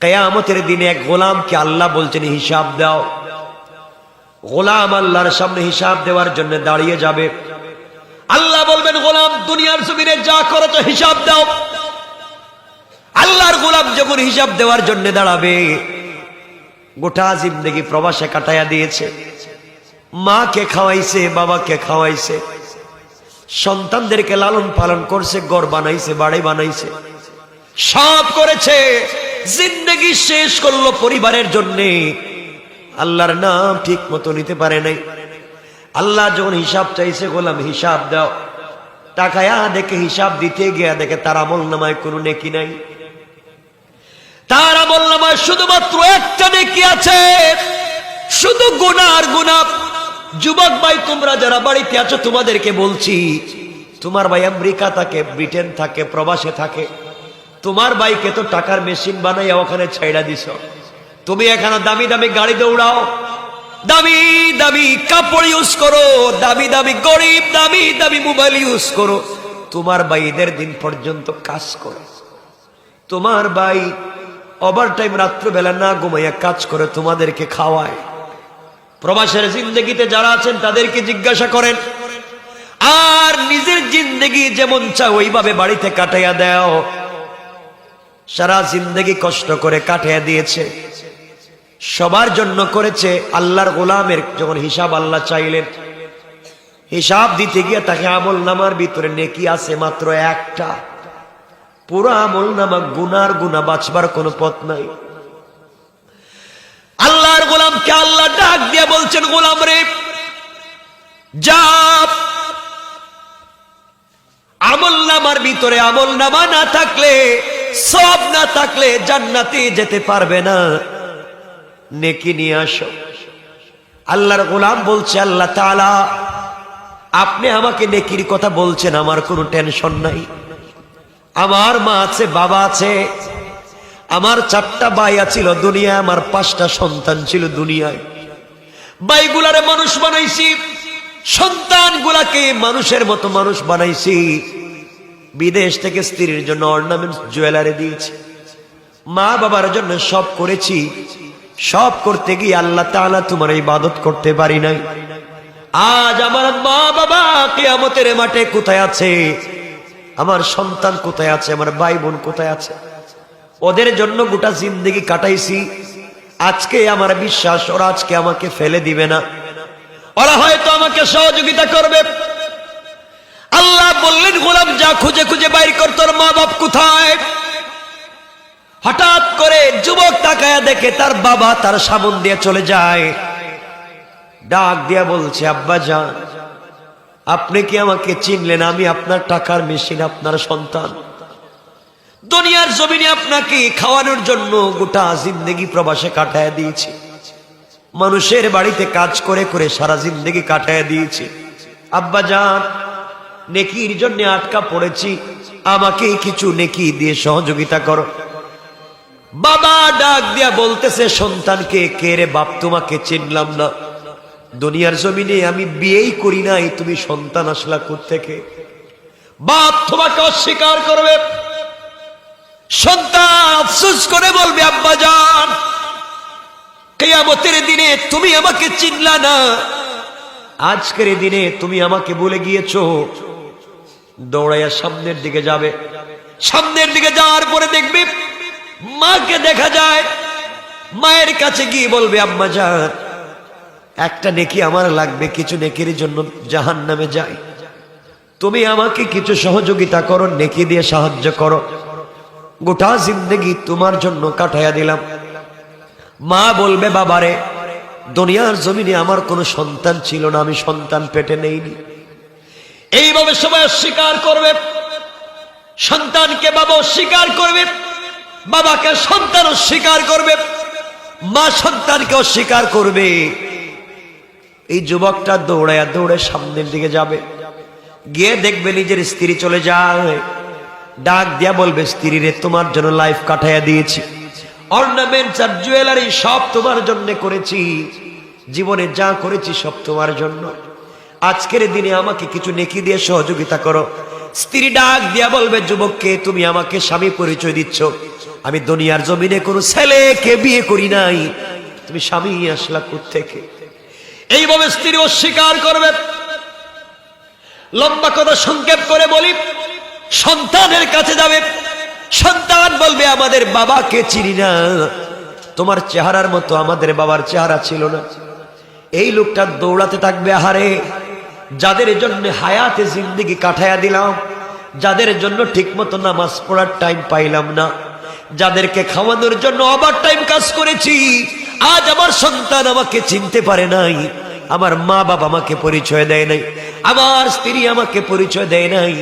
কিয়ামতের দিনে এক গোলামকে আল্লাহ বলছেন হিসাব দাও। গোলাম আল্লাহর সামনে হিসাব দেওয়ার জন্য দাঁড়িয়ে যাবে। আল্লাহ বলবেন, গোলাম দুনিয়ার জমিনে যা করেছো হিসাব দাও। আল্লাহর গোলাম যখন হিসাব দেওয়ার জন্য দাঁড়াবে, গোটা জিন্দেগি প্রবাসে কাটাইয়া দিয়েছে, মাকে খাওয়াইছে, বাবাকে খাওয়াইছে, সন্তানদেরকে লালন পালন করছে, ঘর বানাইছে, বাড়ি বানাইছে, সব করেছে, জিন্দেগি শেষ করলো পরিবারের জন্য। আল্লাহর নাম ঠিক মতো নিতে পারে নাই। আল্লাহ যখন হিসাব চাইছে, গোলাম হিসাব দাও, টাকায়া দেখে হিসাব দিতে গিয়া দেখে তার আমল নামায় কোনো নেকি নাই। তার আমল নামায় শুধুমাত্র একটা নেকি আছে, শুধু গুনাহ আর গুনাহ। যুবক ভাই, তোমরা যারা বাড়িতে আছো, তোমাদেরকে বলছি, তোমার ভাই আমেরিকা থাকে, ব্রিটেন থাকে, প্রবাসে থাকে, তোমার ভাইকে তো টাকার মেশিন বানাইয়া ওখানে ছাইড়া দিছ। তুমি এখানে দামি দামি গাড়ি দৌড়াও, দামি দামি কাপড় ইউজ করো, দামি দামি গরিব, দামি দামি মোবাইল ইউজ করো। তোমার ভাই ঈদের দিন পর্যন্ত কাজ করে, তোমার ভাই ওভার টাইম রাত্রবেলা না ঘুমাইয়া কাজ করে, তোমাদেরকে খাওয়ায়। প্রবাসের জিন্দেগিতে যারা আছেন তাদেরকে জিজ্ঞাসা করেন, আর নিজের জিন্দেগি যেমন চাও ওইভাবে বাড়িতে কাটাইয়া দাও। সারা জিন্দেগি কষ্ট করে কাটিয়ে দিয়েছে, সবার জন্য করেছে। আল্লাহর গোলামের যখন হিসাব আল্লাহ চাইলেন, হিসাব দিতে গিয়ে তাকে আমল নামার ভিতরে নেকি আছে মাত্র একটা। পুরো আমল নামা গুনার গুনাহ, বাঁচবার কোনো পথ নাই। আল্লাহর গোলামকে আল্লাহ ডাক দিয়ে বলছেন, গোলাম রে যা, আমল নামার ভিতরে আমল নামা না থাকলে, সব না থাকলে জান্নাতে যেতে পারবে না, নেকি নিয়ে আসো। আল্লাহর গোলাম বলছে, আল্লাহ তাআলা আপনি আমাকে নেকির কথা বলছেন, আমার কোনো টেনশন নাই। আমার মা আছে, বাবা আছে, আমার 4টা ভাই ছিল দুনিয়ায়, আমার 5টা সন্তান ছিল দুনিয়ায়। ভাইগুলারে মানুষ বানাইছি, সন্তানগুলাকে মানুষের মতো মানুষ বানাইছি। বিদেশ থেকে স্ত্রীর জন্য অর্নামেন্টস, জুয়েলারি দিয়েছি, মা বাবার জন্য সব করেছি। সব করতে গিয়ে আল্লাহ তাআলা তোমার ইবাদত করতে পারি নাই। আজ আমার মা বাবা কিয়ামতের মাঠে কোথায় আছে? আমার সন্তান কোথায় আছে? আমার ভাই বোন কোথায় আছে? ওদের জন্য গোটা জিন্দেগি কাটাইছি। আজকে আমার বিশ্বাস ওরা আজকে আমাকে ফেলে দিবে না, ওরা হয়তো আমাকে সহযোগিতা করবে। আল্লাহ বললেন, গোলাম যা খুঁজে খুঁজে বাইর কর, তোর মা বাপ কোথায়? হঠাৎ করে যুবক তাকায়া দেখে তার বাবা তার সামন দিয়ে চলে যায়। ডাক দিয়া বলছে, আব্বা জান, আপনি কি আমাকে চিনলেন? আমি আপনার টাকার মেশিন, আপনার সন্তান। দুনিয়ার জমিনে আপনাকে খাওয়ানোর জন্য গোটা জিন্দেগি প্রবাসে কাটায় দিয়েছি, মানুষের বাড়িতে কাজ করে করে সারা জিন্দেগি কাটায় দিয়েছি। আব্বা জান, নেকির জন্য আটকা পড়েছি, আমাকে কিছু নেকি দিয়ে সহযোগিতা করো। বাবা ডাক দিয়া বলতেছে সন্তানকে, কে রে বাপ, তোমাকে চিনলাম না, দুনিয়ার জমিনে আমি বিয়েই করি নাই, তুমি সন্তান আসলা কোত্থেকে? বাপ তোমাকে অস্বীকার করবে। সন্তান আফসোস করে বলবে, আব্বা জান, কিয়ামতের দিনে তুমি আমাকে চিনলা না, আজকের দিনে তুমি আমাকে ভুলে গিয়েছো। দৌড়াইয়া সামনের দিকে যাবে। সামনের দিকে যাওয়ার পরে দেখবে মাকে দেখা যায়। মায়ের কাছে গিয়ে বলবে, আম্মা জান, একটা নেকি আমার লাগবে, কিছু নেকির জন্য জাহান্নামে যাই, তুমি আমাকে কিছু সহযোগিতা করো, নেকি দিয়ে সাহায্য করো, গোটা জিন্দেগি তোমার জন্য কাটাইয়া দিলাম। মা বলবে, বাবারে, দুনিয়ার জমিনে আমার কোনো সন্তান ছিল না, আমি সন্তান পেটে নেইনি। এইভাবে সবাই অস্বীকার করবে। সন্তানকে বাবা অস্বীকার করবে, বাবাকে সন্তান অস্বীকার করবে, মা সন্তানকে অস্বীকার করবে। এই যুবকটা দৌড়ায়া দৌড়ে সামনের দিকে যাবে। গিয়ে দেখবে নিজের স্ত্রী চলে যায়। ডাক দিয়া বলবে, স্ত্রী রে, তোমার জন্য লাইফ কাটাইয়া দিয়েছি, অর্নামেন্টস আর জুয়েলারি সব তোমার জন্য করেছি, জীবনে যা করেছি সব তোমার জন্য। আজকের দিনে আমাকে কিছু নেকি দিয়ে সহযোগিতা করো। স্ত্রী ডাক দিয়া বলবে, যুবককে তুমি আমাকে স্বামী পরিচয় দিচ্ছ, আমি দুনিয়ার জমিনে কোনো ছেলেকে বিয়ে করি নাই, তুমি স্বামী আসলা কোত্থেকে? এইভাবে স্ত্রী অস্বীকার করবে। লম্বা কথা সংক্ষেপ করে বলি, সন্তানের কাছে যাবে, সন্তান বলবে আমাদের বাবাকে চিনি না, তোমার চেহারার মতো আমাদের বাবার চেহারা ছিল না। এই লোকটা দৌড়াতে থাকবে, আহারে যাদের জন্য হায়াতে জিন্দেগি কাটায়া দিলাম, যাদের জন্য ঠিক মতো নামাজ পড়ার টাইম পাইলাম না, যাদেরকে খাওয়ানোর জন্য ওভার টাইম কাজ করেছি, আজ আমার সন্তান আমাকে চিনতে পারে নাই, আমার মা বাবা আমাকে পরিচয় দেয় নাই, আমার স্ত্রী আমাকে পরিচয় দেয় নাই।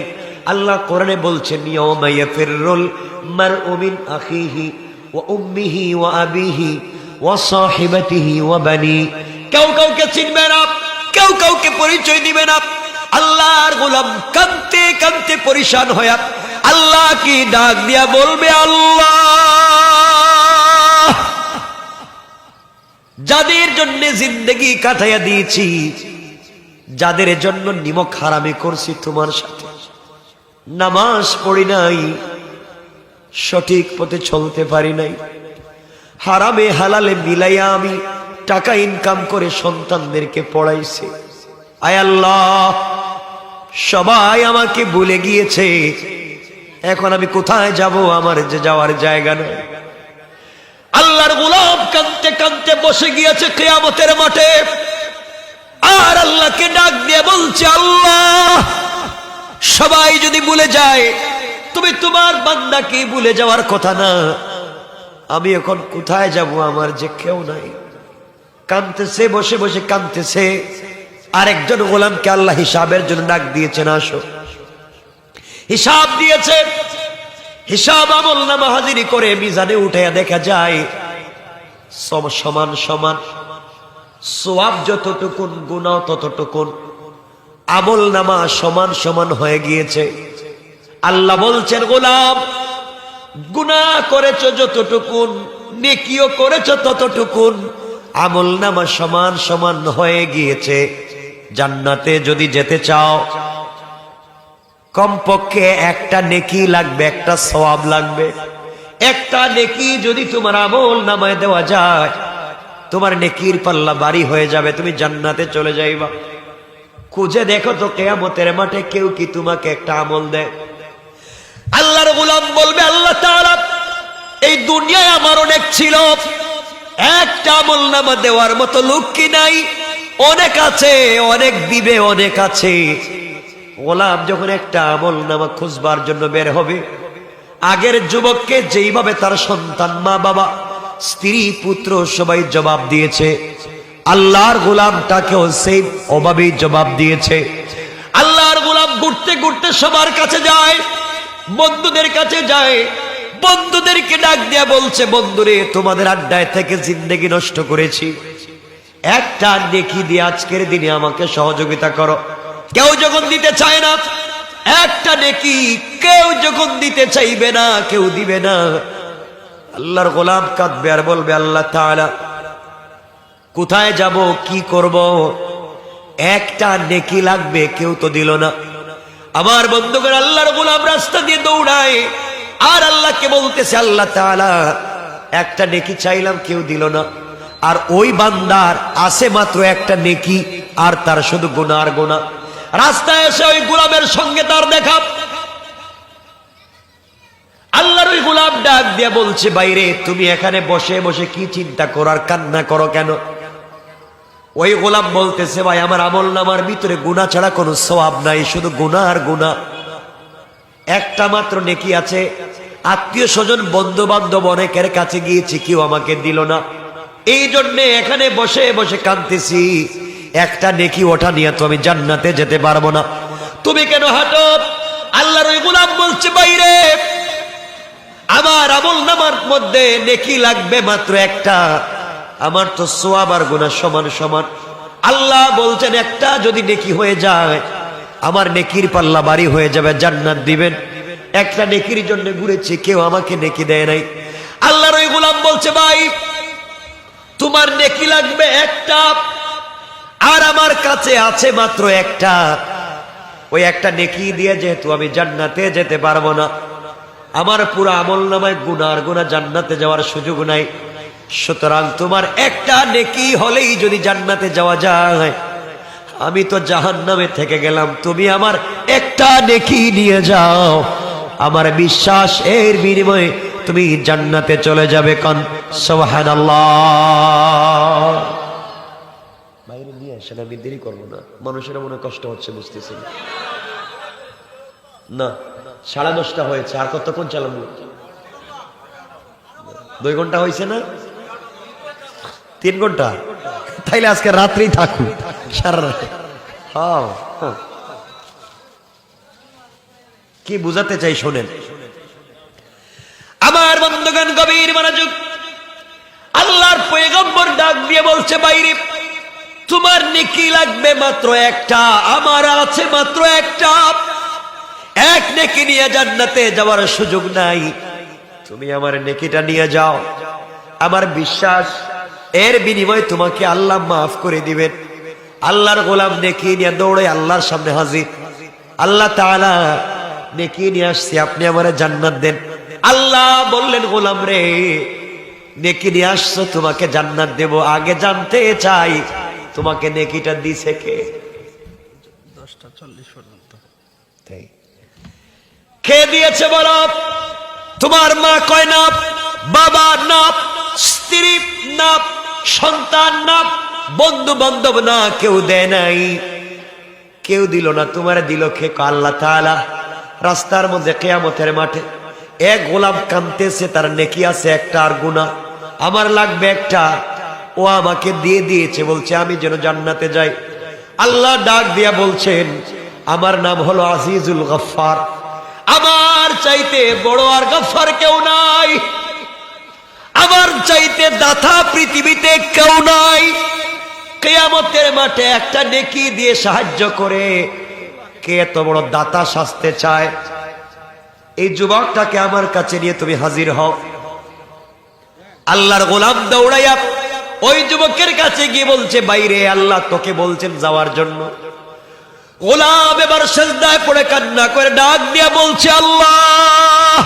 আল্লাহ কোরআনে বলছেন, ইয়াউমা ইয়াফিরুল মারউ মিন আখিহি ওয়া উম্মিহি ওয়া আবিহি ওয়া সাহিবাতিহি ওয়া বানি। কেউ কাউকে চিনবে না, কেউ কাউকে পরিচয় দিবে না। আল্লাহর গোলাম কাঁদতে কাঁদতে পরিশান হয়ে আল্লাহ কি ডাক দিয়া বলবে, আল্লাহ যাদের জন্য জিন্দেগি কাটাইয়া দিয়েছি, যাদের জন্য নিমক হারামি করছি তোমার সাথে, নামাজ পড়ি নাই, সঠিক পথে চলতে পারি নাই, হারামে হালালে মিলাইয়া আমি টাকা ইনকাম করে সন্তানদেরকে পড়াইছি, আয় আল্লাহ সবাই আমাকে ভুলে গিয়েছে, এখন আমি কোথায় যাব? আমার যে যাওয়ার জায়গা নেই। আল্লাহর গোলাম কাঁদতে কাঁদতে বসে গিয়েছে কিয়ামতের মাঠে, আর আল্লাহকে ডাক দিয়ে বলছে, আল্লাহ সবাই যদি ভুলে যায়, তুমি তোমার বান্দাকে ভুলে যাওয়ার কথা না, আমি এখন কোথায় যাব? আমার যে কেউ নাই। কাঁদতেছে, বসে বসে কাঁদতেছে। আরেকজন গোলামকে আল্লাহ হিসাবের জন্য ডাক দিয়েছেন, আসো। হিসাব দিয়েছে, হিসাব আমল নামা হাজিরি করে মিজানে উঠাইয়া দেখা যায় সমান সমান, সওয়াব যতটুকুন গুনাহ ততটুকুন, আমল নামা সমান সমান হয়ে গিয়েছে। আল্লাহ বলছেন, গোলাম গুনাহ করেছো যতটুকুন, নেকিও করেছো ততটুকুন, আমল নামা সমান সমান হয়ে গিয়েছে। জান্নাতে যদি যেতে চাও, কমপক্ষে একটা নেকি লাগবে, একটা সওয়াব লাগবে। একটা নেকি যদি তোমার আমল নামায় দেওয়া যায়, তোমার নেকির পাল্লা ভারী হয়ে যাবে, তুমি জান্নাতে চলে যাইবা। খুঁজে দেখো তো কিয়ামতের মাঠে কেউ কি তোমাকে একটা আমল দেয়? আল্লাহর গোলাম বলবে, আল্লাহ তাআলা এই দুনিয়ায় আমার অনেক ছিল, একটা আমল নামা দেওয়ার মতো লোক কি নাই? অনেক আছে, অনেক দিবে, অনেক আছে। গোলাম যখন একটা আমল নামা খুঁজবার জন্য বের হবে, আগের যুবককে যেইভাবে তার সন্তান, মা বাবা, স্ত্রী, পুত্র সবাই জবাব দিয়েছে, আল্লাহর গোলামটাকেও সেই অভাবেই জবাব দিয়েছে। আল্লাহর গোলাম ঘুরতে ঘুরতে সবার কাছে যায়, বন্ধুদের কাছে যায়, বন্ধুদেরকে ডাক দিয়া বলছে, বন্ধুরে তোমাদের আড্ডায় থেকে জিন্দেগি নষ্ট করেছি, একটা নেকি দিয়ে আজকের দিনে আমাকে সহযোগিতা করো। কেউ যখন দিতে চায় না, একটা নেকি কেউ যখন দিতে চাইবে না, কেউ দিবে না, আল্লাহর গোলাম কাঁদবে আর বলবে, আল্লাহ তাআলা কোথায় যাব, কি করব? একটা নেকি লাগবে, কেউ তো দিল না। আমার বন্ধুগণ, আল্লাহর গোলাম রাস্তা দিয়ে দৌড়ায় আর আল্লাহকে বলতেছে, আল্লাহ তাআলা একটা নেকি চাইলাম, কেউ দিল না। আর ওই বান্দার আছে মাত্র একটা নেকি, আর তার শুধু গুনাহ আর গুনাহ। রাস্তায় এসে ওই গোলামের সঙ্গে তার দেখা। আল্লাহর ওই গোলাম ডাক দিয়ে বলছে, বাইরে তুমি এখানে বসে বসে কি চিন্তা করো আর কান্না করো কেন? ওই গোলাম বলতেছে, ভাই আমার আমল নামার ভিতরে গুনাহ ছাড়া কোনো সওয়াব নাই, শুধু গুনাহ আর গুনাহ। একটা মাত্র নেকি আছে, আত্মীয় স্বজন বন্ধু বান্ধব অনেকের কাছে গিয়েছি, কেউ আমাকে দিল না, এই জন্য এখানে বসে বসে কাঁদতেছি। একটা নেকি ওঠা নিয়ে তো আমি জান্নাতে যেতে পারবো না, তুমি কেন হাঁটো? আল্লাহর ওই গোলাম বলছে, বাইরে আমার আমল নামার মধ্যে নেকি লাগবে মাত্র একটা, আমার তো সওয়াব আর গুনাহ সমান সমান। আল্লাহ বলছেন, একটা যদি নেকি হয়ে যায়, আমার নেকির পাল্লা ভারী হয়ে যাবে, জান্নাত দিবেন। একটা নেকির জন্য ঘুরেছি, কেউ আমাকে নেকি দেয় নাই। আল্লাহর ওই গোলাম বলছে, ভাই তোমার নেকি লাগবে একটা, আর আমার কাছে আছে মাত্র একটা। ওই একটা নেকি দিয়ে যেহেতু আমি জান্নাতে যেতে পারবো না, আমার পুরো আমলনামায় গুনার গুনাহ জান্নাতে যাওয়ার সুযোগ নাই, সুতরাং তোমার একটা নেকি হলেই যদি জান্নাতে যাওয়া যায়, আমি তো জাহান্নামে থেকে গেলাম, তুমি আমার একটা নেকি নিয়ে যাও, আমার বিশ্বাস এর বিনিময়ে তুমি জান্নাতে চলে যাবে। কোন সুবহানাল্লাহ। বাইরে নিয়ে আসেন, আমি দেরি করবো না, মানুষের মনে কষ্ট হচ্ছে, বুঝতেছি না। 10:30 হয়েছে, আর কতক্ষণ চালাবো? 2 ঘন্টা হয়েছে না? 3 ঘন্টা? তাইলে আজকে রাত্রেই থাকুক, সারা রাত। কি বুঝাতে চাই শোনেন আমার বন্ধুগণ, গভীর মনোযোগ। আল্লাহর পয়গম্বর ডাক দিয়ে বলছে, বাইরে তোমার নেকি লাগবে মাত্র একটা, আমার আছে মাত্র একটা, এক নেকি নিয়ে জান্নাতে যাওয়ার সুযোগ নাই, তুমি আমার নেকিটা নিয়ে যাও, আমার বিশ্বাস এর বিনিময়ে তোমাকে আল্লাহ মাফ করে দিবেন। আল্লাহর গোলাম নেকি নিয়ে দৌড়ে আল্লাহর সামনে হাজির। আল্লাহ তাআলা নেকি নিয়ে আসছি, আপনি আমারে জান্নাত দেন। আল্লাহ বললেন, গোলাম রে নেকি নিয়ে আসছো, তোমাকে জান্নাত দেব, আগে জানতে চাই তোমাকে নেকিটা দিছে কে? 10:40 পর্যন্ত কে দিয়েছে বলো? তোমার মা কয় না, বাবা না, স্ত্রী না, সন্তান না, বন্ধু বান্ধব না, কেউ দেয় নাই, কেউ দিল না, তোমার দিল কে? আল্লাহ তাআলা। রাস্তার মধ্যে কিয়ামতের মাঠে এক গোলাম কাঁদতেছে, তার নেকি আছে একটা আর গুনাহ আমার লাগবে একটা, ও আমাকে দিয়ে দিয়েছে, বলছে আমি যেন জান্নাতে যাই। আল্লাহ ডাক দিয়া বলছেন, আমার নাম হলো আজিজুল গফফার, আমার চাইতে বড় আর গফফার কেউ নাই, আমার চাইতে দাতা পৃথিবীতে কেউ নাই। কিয়ামতের মাঠে একটা নেকি দিয়ে সাহায্য করে কে এত বড় দাতা সাজতে চায়? এই যুবকটাকে আমার কাছে নিয়ে তুমি হাজির হও। আল্লাহর গোলাম দৌড়াইয়া ওই যুবকের কাছে গিয়ে বলছে, বাইরে আল্লাহ তোকে বলছেন যাওয়ার জন্য। গোলাম এবার সিজদায় পড়ে কান্না করে ডাক দিয়া বলছে, আল্লাহ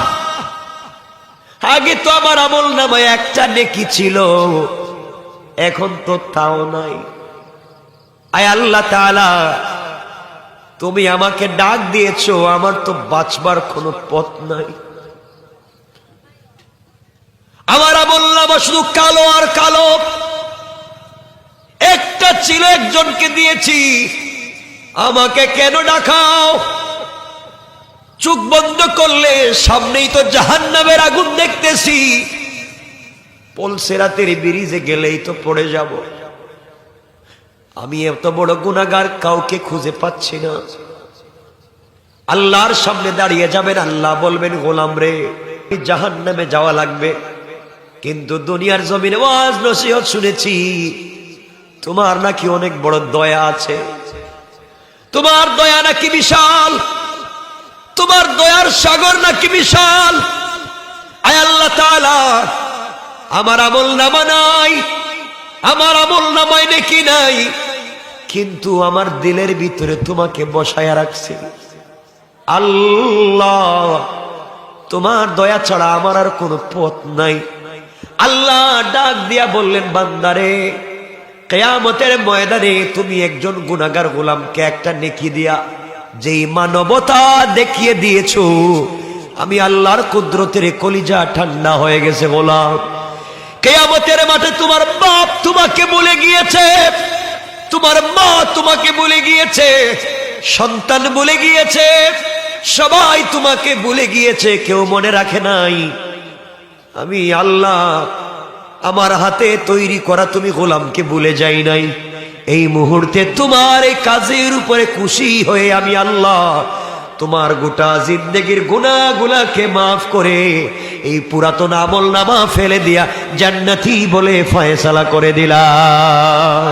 আগে তো আমার আমলনামায় একটা নেকি ছিল, এখন তো তাও নাই। আয় আল্লাহ তাআলা, তুমি আমাকে ডাক দিয়েছো, আমার তো বাঁচবার কোনো পথ নাই, আমার আমলনামা শুধু কালো আর কালো, একটা ছিল একজনকে দিয়েছি, আমাকে কেন ডাকাও? চোখ বন্ধ করলে সামনেই তো জাহান্নামের আগুন দেখতেছি, পলসেরাতের ব্রিজে গেলেই তো পড়ে যাব, আমি এত বড় গুনাহগার কাউকে খুঁজে পাচ্ছি না। আল্লাহর সামনে দাঁড়িয়ে যাবেন, আল্লাহ বলবেন, গোলাম রে জাহান্নামে যাওয়া লাগবে, কিন্তু দুনিয়ার জমিনে ওয়াজ নসিহত শুনেছি তোমার নাকি অনেক বড় দয়া আছে, তোমার দয়া নাকি বিশাল, তোমার দয়ার সাগর নাকি বিশাল। আয় আল্লাহ তাআলা, আমার আমলনামা নাই, আমার আমলনামায় নেকি নাই, কিন্তু আমার দিলের ভিতরে তোমাকে বসায়া রাখছি। আল্লাহ তোমার দয়া ছাড়া আমার আর কোনো পথ নাই। আল্লাহ ডাক দিয়া বললেন, বান্দারে কিয়ামতের ময়দানে তুমি একজন গুনাহগার গোলামকে একটা নেকি দিয়া যেই মানবতা দেখিয়ে দিয়েছো, আমি আল্লাহর কুদরতের কলিজা ঠান্ডা হয়ে গেছে। গোলাম কিয়ামতের মাঠে তোমার বাপ তোমাকে ভুলে গিয়েছে, তোমার মা তোমাকে ভুলে গিয়েছে, সন্তান ভুলে গিয়েছে, সবাই তোমাকে ভুলে গিয়েছে, কেউ মনে রাখে নাই। আমি আল্লাহ আমার হাতে তৈরি করা তুমি গোলামকে ভুলে যাই নাই। এই মুহূর্তে তোমার এই কাজের উপরে খুশি হয়ে আমি আল্লাহ তোমার গোটা জিন্দেগির গুনাহগুলোকে মাফ করে এই পুরাতন আমলনামা ফেলে দিয়া জান্নাতি বলে ফয়সালা করে দিলাম।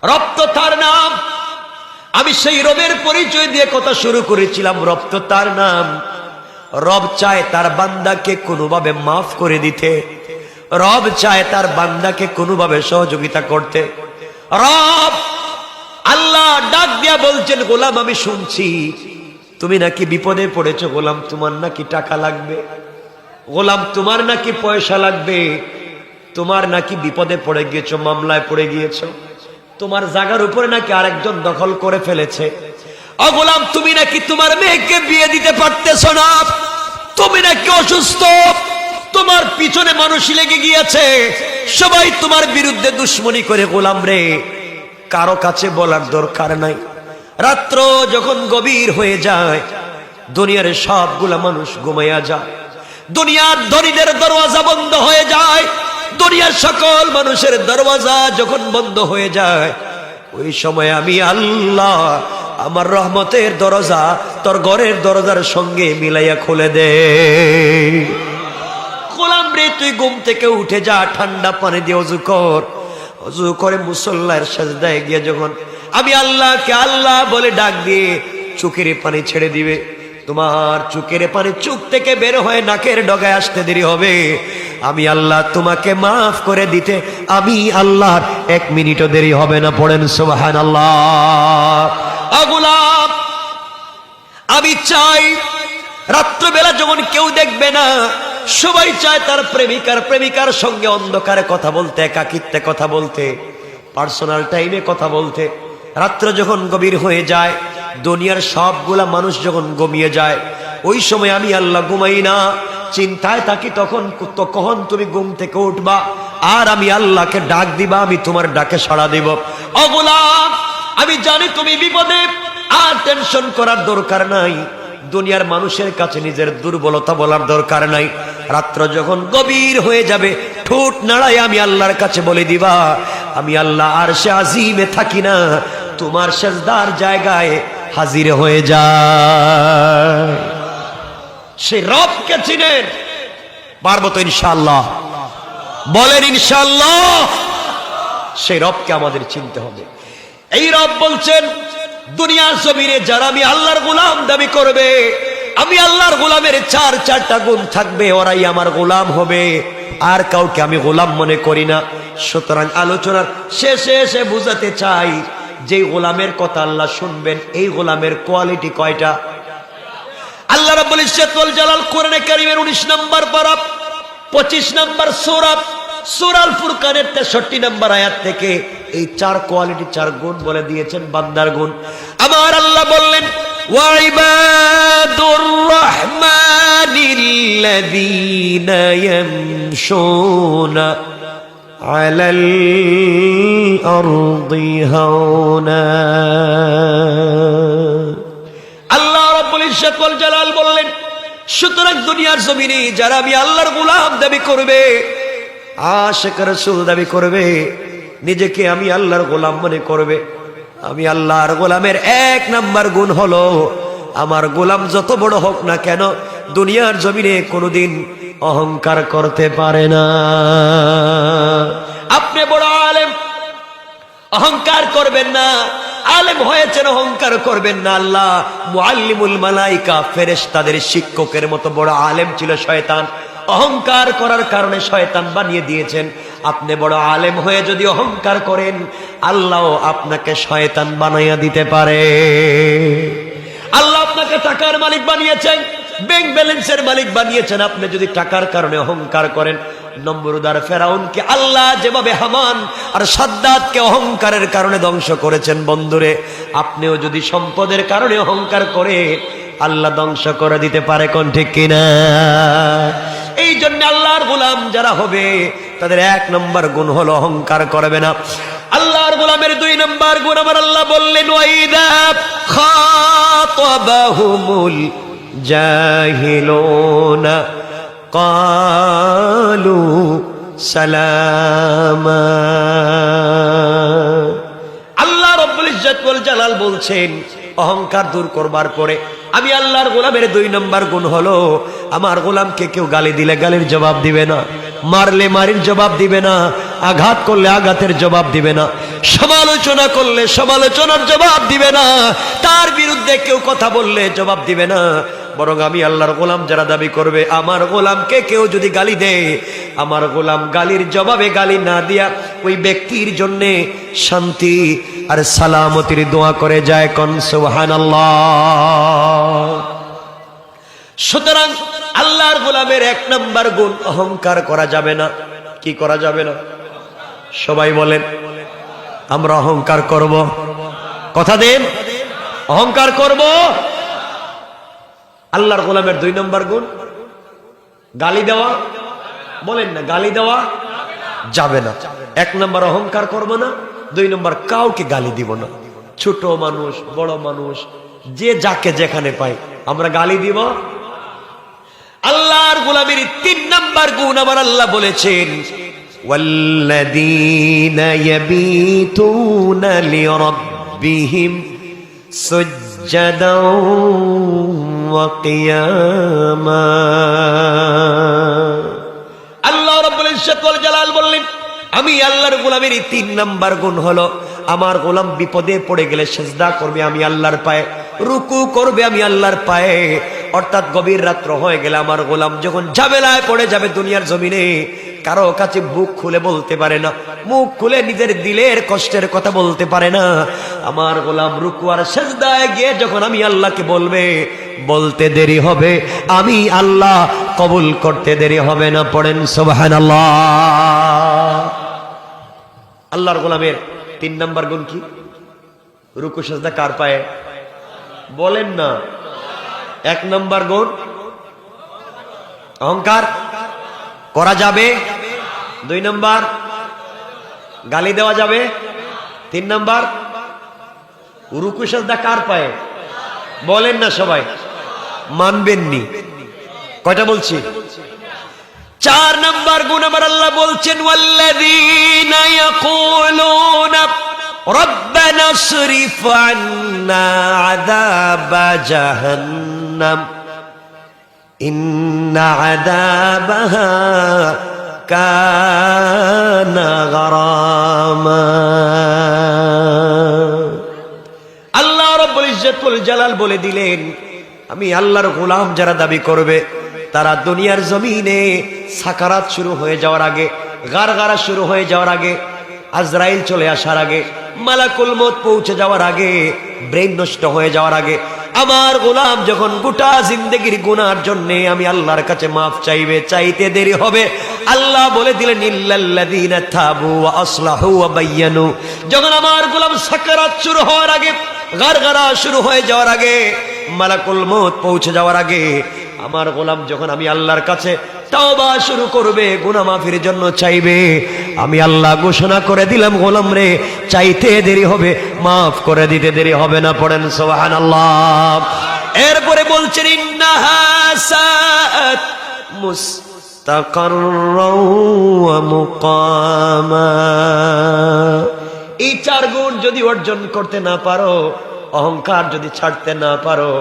রব তো তার নাম, আমি সেই রবের পরিচয় দিয়ে কথা শুরু করেছিলাম। রব তো তার নাম। রব চায় তার বান্দাকে কোনোভাবে মাফ করে দিতে, রব চায় তার বান্দাকে কোনোভাবে সহযোগিতা করতে। রব আল্লাহ আল্লাহ ডাক দিয়া বলছেন, গোলাম আমি শুনছি তুমি নাকি বিপদে পড়েছো, গোলাম তোমার নাকি টাকা লাগবে, গোলাম তোমার নাকি পয়সা লাগবে, তোমার নাকি বিপদে পড়ে গিয়েছো, মামলায় পড়ে গিয়েছো, তোমার জায়গার উপরে নাকি আরেকজন দখল করে ফেলেছে। ও গোলাম তুমি নাকি তোমার মেয়েকে বিয়ে দিতে পারতেছো না, তুমি নাকি অসুস্থ, তোমার পিছনে মানুষ লেগে গিয়েছে, সবাই তোমার বিরুদ্ধে দুশ্মনী করে। গোলাম রে, কারো কাছে বলার দরকার নাই। রাত্র যখন গভীর হয়ে যায়, দুনিয়ার সবগুলা মানুষ ঘুমাইয়া যায়, দুনিয়ার ধনীদের দরওয়াজা বন্ধ হয়ে যায়, দুনিয়ার সকল মানুষের দরওয়াজা যখন বন্ধ হয়ে যায়, ওই সময় আমি আল্লাহ আমার রহমতের দরজা তোর ঘরের দরজার সঙ্গে মিলাইয়া খুলে দে। গোলাম রে, তুই ঘুম থেকে উঠে যা, ঠান্ডা পানি দিয়ে অজু কর, অজু করে মুসল্লার সাজদায় গিয়ে যখন আমি আল্লাহকে আল্লাহ বলে ডাক দিয়ে চোখের পানি ছেড়ে দিবে, তোমার চোখের পানি চোখ থেকে বের হয়ে নাকের ডগায় আসতে দেরি হবে, আমি আল্লাহ তোমাকে মাফ করে দিতে আমি আল্লাহর 1 মিনিটও দেরি হবে না। পড়েন সুবহানাল্লাহ। গোলাম আমি চাই রাত্রবেলা যখন কেউ দেখবে না, সবাই চায় তার প্রেমিকার সঙ্গে অন্ধকারে কথা বলতে, একাকিত্বে কথা বলতে, পার্সোনাল টাইমে কথা বলতে। রাত্র যখন গভীর হয়ে যায়, দুনিয়ার সবগুলা মানুষ যখন ঘুমিয়ে যায়, ওই সময় আমি আল্লাহ ঘুমাই না, চিন্তায় থাকি। কখন তুমি ঘুম থেকে উঠবা আর আমি আল্লাহকে ডাক দিবা, আমি তোমার ডাকে সাড়া দিব। ও গোলাম আমি জানি তুমি বিপদে, আর টেনশন করার দরকার নাই, দুনিয়ার মানুষের কাছে নিজের দুর্বলতা বলার দরকার নাই। রাত্র যখন গভীর হয়ে যাবে, ঠোঁট নাড়ায় আমি আল্লাহর কাছে বলে দিবা, আমি আল্লাহ আরশে আজিমে থাকি না, তোমার সেজদার জায়গায় হাজির হয়ে যায়। সেই রবকে চিনেন? পারবো তো ইনশাআল্লাহ? বলেন ইনশাআল্লাহ। সেই রবকে আমাদের চিনতে হবে। এই রব বলছেন, দুনিয়ার জমিনে যারা আমি আল্লাহর গোলাম দাবি করবে, আমি আল্লাহর গোলামের 4টা গুণ থাকবে, ওরাই আমার গোলাম হবে, আর কাউকে আমি গোলাম মনে করি না। সুতরাং আলোচনার শেষে এসে বুঝাতে চাই, যে গোলামের কথা আল্লাহ শুনবেন, এই গোলামের কোয়ালিটি কয়টা? আল্লাহ রাব্বুল ইজ্জত ওয়াল জালাল কোরআনে কারীমের 19 নম্বর পারা 25 নম্বর সূরা আল ফুরকানের 63 নম্বর আয়াত থেকে এই 4 কোয়ালিটি, 4 গুণ বলে দিয়েছেন, বান্দার গুণ। আমার আল্লাহ বললেন, ওয়া ইবাদুর রাহমানিল্লাযীনা ইয়ামশুনা আলাল আরদি হাওনা। আল্লাহ রাব্বুল ইজ্জত ওয়াল জালাল বললেন, সুতরাং দুনিয়ার জমিনে যারা আমি আল্লাহর গোলাম দাবি করবে, আশিক রাসূল দাবি করবে, নিজেকে আমি আল্লাহর গোলাম মনে করবে, আমি আল্লাহর গোলামের 1 নাম্বার গুণ হলো, আমার গোলাম যত বড় হোক না কেন, দুনিয়ার জমিনে কোনোদিন অহংকার করতে পারে না। আপনি বড় আলেম, অহংকার করবেন না। আলেম হয়েছেন, অহংকার করবেন না। আল্লাহ মুআল্লিমুল মালাইকা, ফেরেশতাদের শিক্ষকের মতো বড় আলেম ছিল শয়তান। অহংকার করার কারণে শয়তান বানিয়ে দিয়েছেন। আপনি বড় আলেম হয়ে যদি অহংকার করেন, আল্লাহ আপনাকে শয়তান বানাইয়া দিতে পারে। আল্লাহ আপনাকে টাকার মালিক বানিয়েছেন, ব্যাংক ব্যালেন্সের মালিক বানিয়েছেন। আপনি যদি টাকার কারণে অহংকার করেন, নমরুদ আর ফেরাউনকে আল্লাহ যেভাবে হামান আর সাদ্দাতকে অহংকারের কারণে ধ্বংস করেছেন, বন্ধুরে আপনিও যদি সম্পদের কারণে অহংকার করে, আল্লাহ ধ্বংস করে দিতে পারে। কোন ঠিক কিনা? এই জন্য আল্লাহর গোলাম যারা হবে, তাদের 1 নম্বর গুণ হলো অহংকার করবে না। আল্লাহর গোলামের 2 নম্বর গুণ আমার আল্লাহ বললেন, ওয়াইদা খাতাবাহুমুল জাহিলুনা ক্বালু সালামা। আল্লাহ রাব্বুল ইজ্জত ওয়াল জালাল বলছেন, অহংকার দূর করবার পরে আমি আল্লাহর গোলামের 2 নম্বর গুণ হলো, আমার গোলামকে কেউ গালি দিলে গালির জবাব দিবে না, মারলে মারির জবাব দিবে না, আঘাত করলে আঘাতের জবাব দিবে না, সমালোচনা করলে সমালোচনার জবাব দিবে না, তার বিরুদ্ধে কেউ কথা বললে জবাব দিবে না। বরং আমি আল্লাহর গোলাম যারা দাবি করবে, আমার গোলামকে কেউ যদি গালি দেয়, আমার গোলাম গালির জবাবে গালি না দিয়া ওই ব্যক্তির জন্যে শান্তি আর সালামতির দোয়া করে যায়। কোন সুবহানাল্লাহ। সুতরাং আল্লাহর গোলামের 1 নাম্বার গুণ, অহংকার করা যাবে না। কি করা যাবে না? সবাই বলেন, আমরা অহংকার করব? কথা দেন, অহংকার করব? আল্লাহর গোলামের 2 নাম্বার গুণ, গালি দেওয়া। বলেন না, গালি দেওয়া যাবে না। 1 নাম্বার অহংকার করব না, 2 নাম্বার কাউকে গালি দিব না। ছোট মানুষ, বড় মানুষ, যে যাকে যেখানে পাই আমরা গালি দিব। আল্লাহর গোলামের 3 নাম্বার গুণ আবার আল্লাহ বলেছেন, ওয়াল্লাযীনা ইয়াবীতুনা লিরাব্বিহিম সুজদাও ওয়া কিয়ামা। আল্লাহ রাব্বুল ইজ্জত ওয়াল জালাল বললেন, আমি আল্লাহর গোলামের 3 নাম্বার গুণ হলো, আমার গোলাম বিপদে পড়ে গেলে সিজদা করবে আমি আল্লাহর পায়ে, রুকু করবে আমি আল্লাহর পায়ে। অর্থাৎ গভীর রাত্র হয়ে গেলে আমার গোলাম যখন ঝামেলায় পড়ে যাবে দুনিয়ার জমিনে, কারো কাছে বুক খুলে বলতে পারে না, মুখ খুলে নিজের দিলের কষ্টের কথা বলতে পারে না, আমার গোলাম রুকু আর সিজদায় গিয়ে যখন আমি আল্লাহকে বলবে, বলতে দেরি হবে, আমি আল্লাহ কবুল করতে দেরি হবে না। পড়েন সুবহানাল্লাহ। আল্লাহর গোলামের 3 নাম্বার গুণ কি? রুকু সিজদা কার পায়ে? বলেন না। 1 নাম্বার গুণ, অহংকার করা যাবে। 2 নাম্বার, গালি দেওয়া যাবে। 3 নাম্বার, রুকু সিজদা কার পায়ে? বলেন না সবাই, মানবেননি। কয়টা বলছি? 4 নাম্বার গুণ আমার আল্লাহ বলছেন, ওয়াল্লাযীনা ইয়াকুলুনা রব্বানা সরিফ আন্না আযাবা জাহান্নাম ইন্না আযাবাহা কানা গারামা। আল্লাহ রাব্বুল ইজ্জত ওয়াল জালাল বলে দিলেন, আমি আল্লাহর গোলাম যারা দাবি করবে, তারা দুনিয়ার জমিনে সাকারাত শুরু হয়ে যাওয়ার আগে, গারগারা শুরু হয়ে যাওয়ার আগে, আজরাইল চলে আসার আগে, মালাকুল মউত পৌঁছে যাওয়ার আগে, ব্রেন নষ্ট হয়ে যাওয়ার আগে, আমার গোলাম যখন গোটা জিন্দেগির গুনার জন্য আমি আল্লাহর কাছে মাফ চাইবে, চাইতে দেরি হবে। আল্লাহ বলে দিলেন, ইল্লাল্লাযীনা তাবু ওয়া আসলাহু ওয়া বায়্যানু। যখন আমার গোলাম সাকারাত শুরু হওয়ার আগে, গারগারা শুরু হয়ে যাওয়ার আগে, মালাকুল মউত পৌঁছে যাওয়ার আগে, আমার গোলাম যখন আমি আল্লাহর কাছে তওবা শুরু করবে, গুনাহ মাফির জন্য চাইবে, আমি আল্লাহ ঘোষণা করে দিলাম, গোলাম রে, চাইতে দেরি হবে, মাফ করে দিতে দেরি হবে না। পড়েন সুবহানাল্লাহ। এরপরে বলছেন, ইন্নাহা সাআত মুস্তাকাররাও ওয়া মুকামা। এই 4 গুণ যদি অর্জন করতে না পারো, অহংকার যদি ছাড়তে না পারো,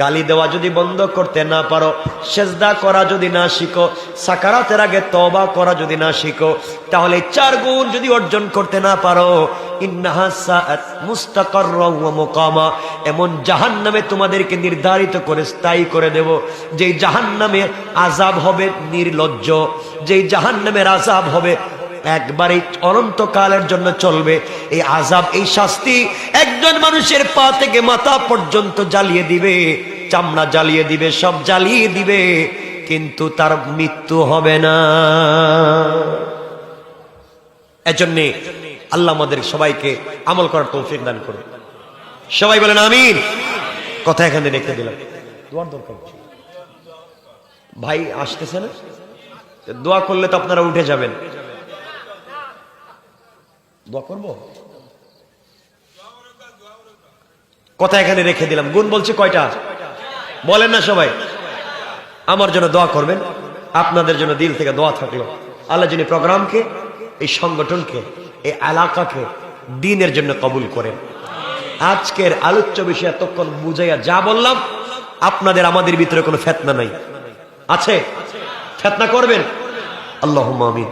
গালি দেওয়া যদি বন্ধ করতে না পারো, সিজদা করা যদি না শিখো, সাকারাতের আগে তওবা করা যদি না শিখো, তাহলে 4 গুণ যদি অর্জন করতে না পারো, ইন্নাহা সাআত মুস্তাকাররা ওয়া মুকামা, এমন জাহান্নামে তোমাদেরকে নির্ধারিত করে স্থায়ী করে দেব, যেই জাহান্নামে আযাব হবে নির্লজ্জ, যেই জাহান্নামের আযাব হবে একবারে অনন্তকালের জন্য চলবে। এই আযাব, এই শাস্তি একজন মানুষের পা থেকে মাথা পর্যন্ত জ্বালিয়ে দিবে, চামড়া জ্বালিয়ে দিবে, সব জ্বালিয়ে দিবে, কিন্তু তার মৃত্যু হবে না। এজন্য আল্লাহ আমাদের সবাইকে আমল করার তৌফিক দান করুন। সবাই বলেন আমিন। কথা এখানে রেখে দিলাম, দোয়ার দরকার ভাই আসতেছে না, দোয়া করলে তো আপনারা উঠে যাবেন। দোয়া করবো, কথা এখানে রেখে দিলাম। গুণ বলছি কয়টা? বলেন না সবাই। আমার জন্য দোয়া করবেন, আপনাদের জন্য দিল থেকে দোয়া থাকলো। আল্লাহ যিনি প্রোগ্রামকে, এই সংগঠনকে, এই এলাকাকে দ্বীনের জন্য কবুল করেন। আজকের আলোচ্য বিষয় এতক্ষণ বুঝাইয়া যা বললাম, আপনাদের আমাদের ভিতরে কোনো ফিতনা নাই আছে? ফিতনা করবেন? আল্লাহুম্মা আমিন।